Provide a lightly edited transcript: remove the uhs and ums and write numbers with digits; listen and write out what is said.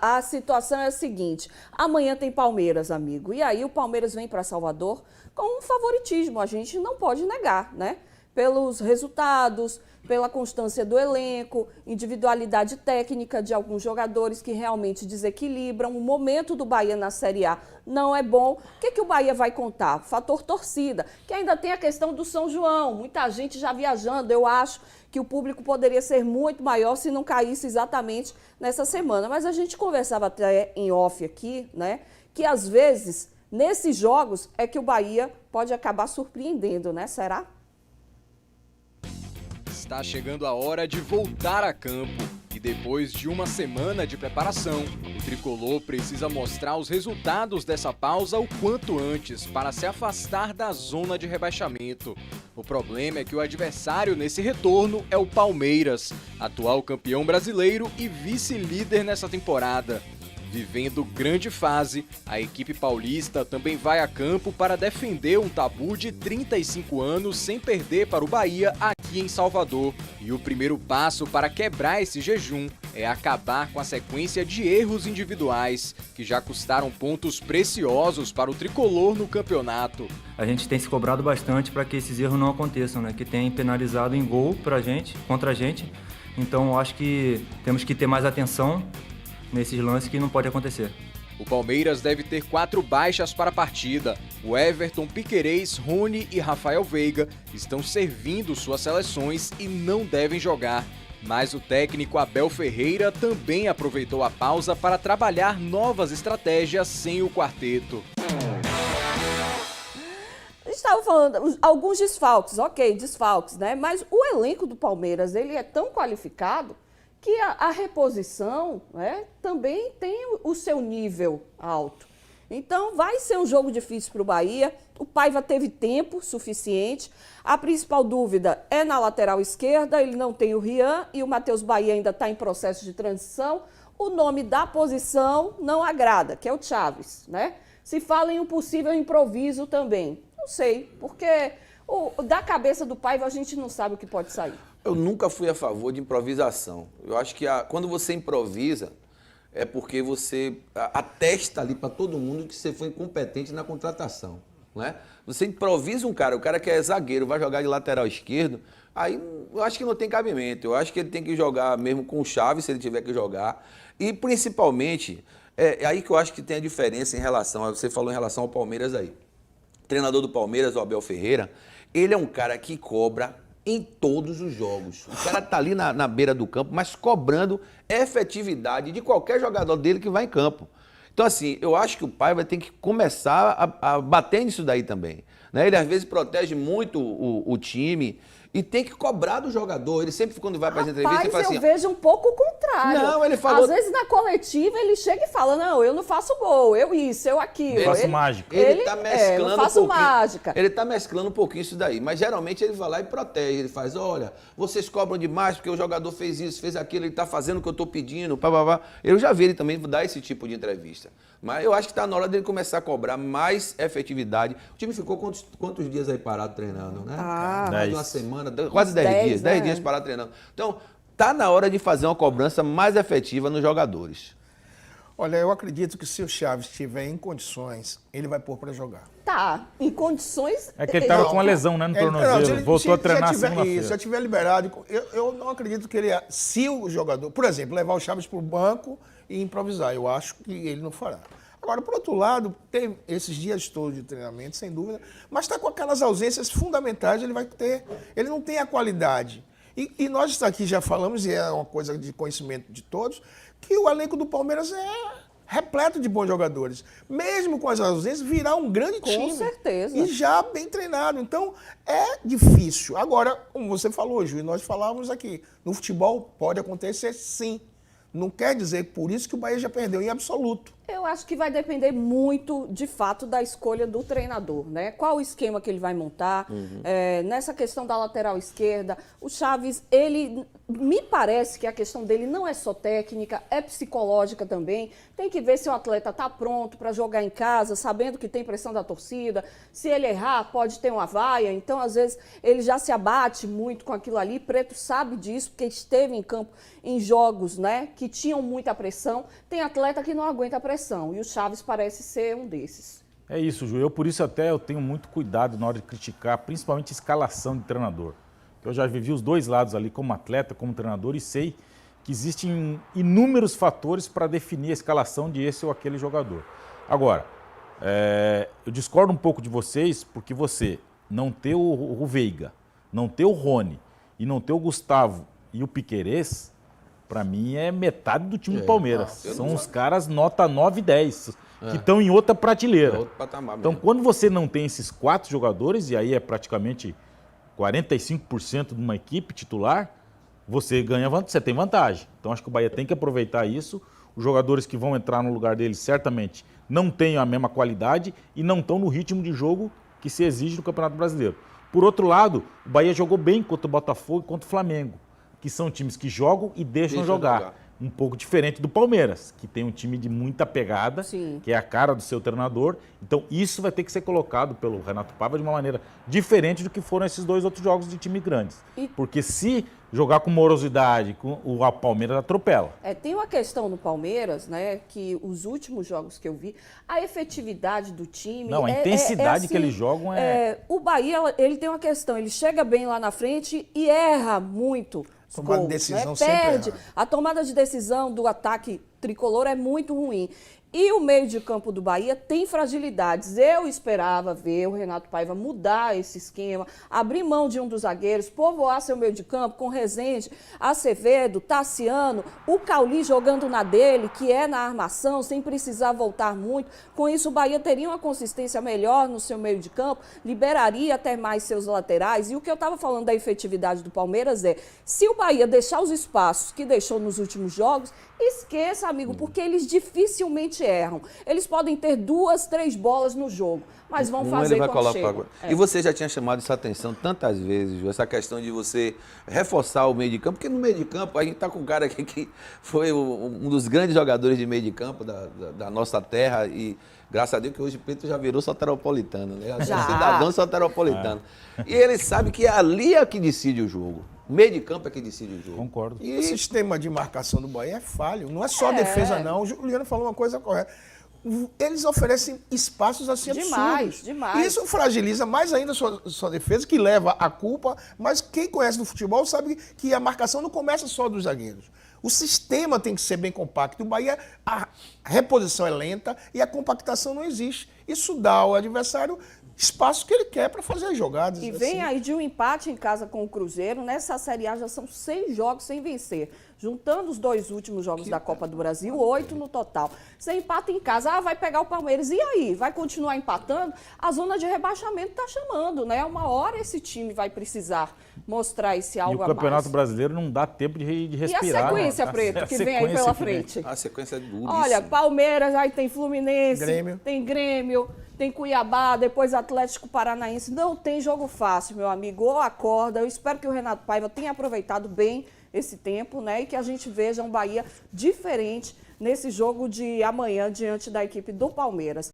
A situação é a seguinte, amanhã tem Palmeiras, amigo, e aí o Palmeiras vem para Salvador com um favoritismo, a gente não pode negar, né? Pelos resultados, pela constância do elenco, individualidade técnica de alguns jogadores que realmente desequilibram. O momento do Bahia na Série A não é bom. O que o Bahia vai contar? Fator torcida, que ainda tem a questão do São João. Muita gente já viajando. Eu acho que o público poderia ser muito maior se não caísse exatamente nessa semana. Mas a gente conversava até em off aqui, né? Que às vezes, nesses jogos, é que o Bahia pode acabar surpreendendo, né? Será? Está chegando a hora de voltar a campo. E depois de uma semana de preparação, o tricolor precisa mostrar os resultados dessa pausa o quanto antes para se afastar da zona de rebaixamento. O problema é que o adversário nesse retorno é o Palmeiras, atual campeão brasileiro e vice-líder nessa temporada. Vivendo grande fase, a equipe paulista também vai a campo para defender um tabu de 35 anos sem perder para o Bahia aqui em Salvador. E o primeiro passo para quebrar esse jejum é acabar com a sequência de erros individuais, que já custaram pontos preciosos para o tricolor no campeonato. A gente tem se cobrado bastante para que esses erros não aconteçam, né? Que tem penalizado em gol pra gente, contra a gente. Então eu acho que temos que ter mais atenção nesses lances que não pode acontecer. O Palmeiras deve ter 4 baixas para a partida. O Everton, Piquerez, Rony e Rafael Veiga estão servindo suas seleções e não devem jogar. Mas o técnico Abel Ferreira também aproveitou a pausa para trabalhar novas estratégias sem o quarteto. Estava falando, alguns desfalques, ok, desfalques, né? Mas o elenco do Palmeiras, ele é tão qualificado que a reposição, né, também tem o seu nível alto. Então, vai ser um jogo difícil para o Bahia. O Paiva teve tempo suficiente. A principal dúvida é na lateral esquerda. Ele não tem o Rian e o Matheus Bahia ainda está em processo de transição. O nome da posição não agrada, que é o Chaves, né? Se fala em um possível improviso também. Não sei, porque da cabeça do Paiva a gente não sabe o que pode sair. Eu nunca fui a favor de improvisação. Eu acho que quando você improvisa, é porque você atesta ali para todo mundo que você foi incompetente na contratação. Não é? Você improvisa um cara, o cara que é zagueiro, vai jogar de lateral esquerdo, aí eu acho que não tem cabimento. Eu acho que ele tem que jogar mesmo com o Chaves, se ele tiver que jogar. E principalmente, é aí que eu acho que tem a diferença em relação, você falou em relação ao Palmeiras aí. O treinador do Palmeiras, o Abel Ferreira, ele é um cara que cobra em todos os jogos. O cara tá ali na beira do campo, mas cobrando efetividade de qualquer jogador dele que vai em campo. Então, assim, eu acho que o pai vai ter que começar a bater nisso daí também. Né? Ele, às vezes, protege muito o time e tem que cobrar do jogador. Ele sempre, quando vai para as entrevistas, ele fala assim... eu vejo um pouco o contrário. Não, ele falou... Às vezes, na coletiva, ele chega e fala, não, eu não faço gol, eu isso, eu aquilo. Eu faço mágica. Ele tá mesclando não faço mágica. Ele tá mesclando um pouquinho isso daí. Mas, geralmente, ele vai lá e protege. Ele faz, olha, vocês cobram demais porque o jogador fez isso, fez aquilo, ele tá fazendo o que eu tô pedindo, pá. Eu já vi ele também dar esse tipo de entrevista. Mas eu acho que tá na hora dele começar a cobrar mais efetividade. O time ficou quantos dias aí parado treinando, né? Mais uma semana, quase 10 dias. 10 dias parado treinando. Então, tá na hora de fazer uma cobrança mais efetiva nos jogadores. Olha, eu acredito que se o Chaves estiver em condições, ele vai pôr para jogar. Tá, em condições... É que ele estava com uma lesão, né, no tornozelo. Voltou a treinar segunda-feira. Se já tiver liberado, eu não acredito que ele... Se o jogador, por exemplo, levar o Chaves para o banco e improvisar, eu acho que ele não fará. Agora, por outro lado, tem esses dias todos de treinamento, sem dúvida, mas está com aquelas ausências fundamentais, ele não tem a qualidade. E nós aqui já falamos, e é uma coisa de conhecimento de todos, que o elenco do Palmeiras é repleto de bons jogadores. Mesmo com as ausências, virá um grande time. Com certeza. E já bem treinado. Então, é difícil. Agora, como você falou, Ju, e nós falávamos aqui, no futebol pode acontecer sim. Não quer dizer por isso que o Bahia já perdeu em absoluto. Eu acho que vai depender muito, de fato, da escolha do treinador, né? Qual o esquema que ele vai montar. Nessa questão da lateral esquerda, o Chaves, ele me parece que a questão dele não é só técnica, é psicológica também. Tem que ver se o atleta está pronto para jogar em casa, sabendo que tem pressão da torcida. Se ele errar, pode ter uma vaia. Então, às vezes, ele já se abate muito com aquilo ali. Preto sabe disso, porque esteve em campo em jogos, né, que tinham muita pressão. Tem atleta que não aguenta a pressão, e o Chaves parece ser um desses. É isso, Ju. Por isso até eu tenho muito cuidado na hora de criticar, principalmente a escalação de treinador. Eu já vivi os dois lados ali, como atleta, como treinador, e sei que existem inúmeros fatores para definir a escalação de esse ou aquele jogador. Agora, eu discordo um pouco de vocês, porque você não ter o Veiga, não ter o Rony e não ter o Gustavo e o Piquerez, para mim é metade do time do Palmeiras. São os caras nota 9 e 10, que estão em outra prateleira. Outro patamar mesmo. Então, quando você não tem esses 4 jogadores, e aí é praticamente 45% de uma equipe titular, você tem vantagem. Então, acho que o Bahia tem que aproveitar isso. Os jogadores que vão entrar no lugar deles, certamente, não têm a mesma qualidade e não estão no ritmo de jogo que se exige no Campeonato Brasileiro. Por outro lado, o Bahia jogou bem contra o Botafogo e contra o Flamengo, que são times que jogam e deixam jogar. Um pouco diferente do Palmeiras, que tem um time de muita pegada, Sim. que é a cara do seu treinador. Então, isso vai ter que ser colocado pelo Renato Paiva de uma maneira diferente do que foram esses 2 outros jogos de time grandes. Porque se jogar com morosidade, o Palmeiras atropela. Tem uma questão no Palmeiras, né, que os últimos jogos que eu vi, a efetividade do time... Não, a intensidade que eles jogam O Bahia, ele tem uma questão, ele chega bem lá na frente e erra muito. Tomada de decisão sempre Perde. erra. A tomada de decisão do ataque tricolor é muito ruim. E o meio de campo do Bahia tem fragilidades. Eu esperava ver o Renato Paiva mudar esse esquema, abrir mão de um dos zagueiros, povoar seu meio de campo com Rezende, Acevedo, Tassiano, o Cauli jogando na dele, que é na armação, sem precisar voltar muito. Com isso, o Bahia teria uma consistência melhor no seu meio de campo, liberaria até mais seus laterais. E o que eu estava falando da efetividade do Palmeiras se o Bahia deixar os espaços que deixou nos últimos jogos, esqueça, amigo, porque eles dificilmente erram. Eles podem ter 2, 3 bolas no jogo, mas vão fazer ele vai quando colocar chegam. E você já tinha chamado essa atenção tantas vezes, Ju, essa questão de você reforçar o meio de campo, porque no meio de campo a gente está com um cara aqui que foi um dos grandes jogadores de meio de campo da nossa terra e graças a Deus que hoje o Preto já virou soteropolitano, né? Já. Cidadão soteropolitano. E ele sabe que ali é que decide o jogo. O meio de campo é que decide o jogo. Concordo. E o sistema de marcação do Bahia é falho. Não é só defesa, não. O Juliano falou uma coisa correta. Eles oferecem espaços assim absurdos. Demais. Isso fragiliza mais ainda a sua defesa, que leva a culpa. Mas quem conhece do futebol sabe que a marcação não começa só dos zagueiros. O sistema tem que ser bem compacto. O Bahia, a reposição é lenta e a compactação não existe. Isso dá ao adversário espaço que ele quer para fazer as jogadas. E vem aí de um empate em casa com o Cruzeiro. Nessa Série A já são 6 jogos sem vencer. Juntando os 2 últimos jogos da Copa do Brasil, 8 no total. Você empata em casa, vai pegar o Palmeiras. E aí? Vai continuar empatando? A zona de rebaixamento está chamando, né? Uma hora esse time vai precisar mostrar esse algo a mais. E o Campeonato Brasileiro não dá tempo de respirar. E a sequência, né? Preto, que vem aí pela frente? A sequência é duríssima. Olha, Palmeiras, aí tem Fluminense, tem Grêmio, tem Cuiabá, depois Atlético Paranaense. Não tem jogo fácil, meu amigo. Ou acorda. Eu espero que o Renato Paiva tenha aproveitado bem esse tempo, né? E que a gente veja um Bahia diferente nesse jogo de amanhã diante da equipe do Palmeiras.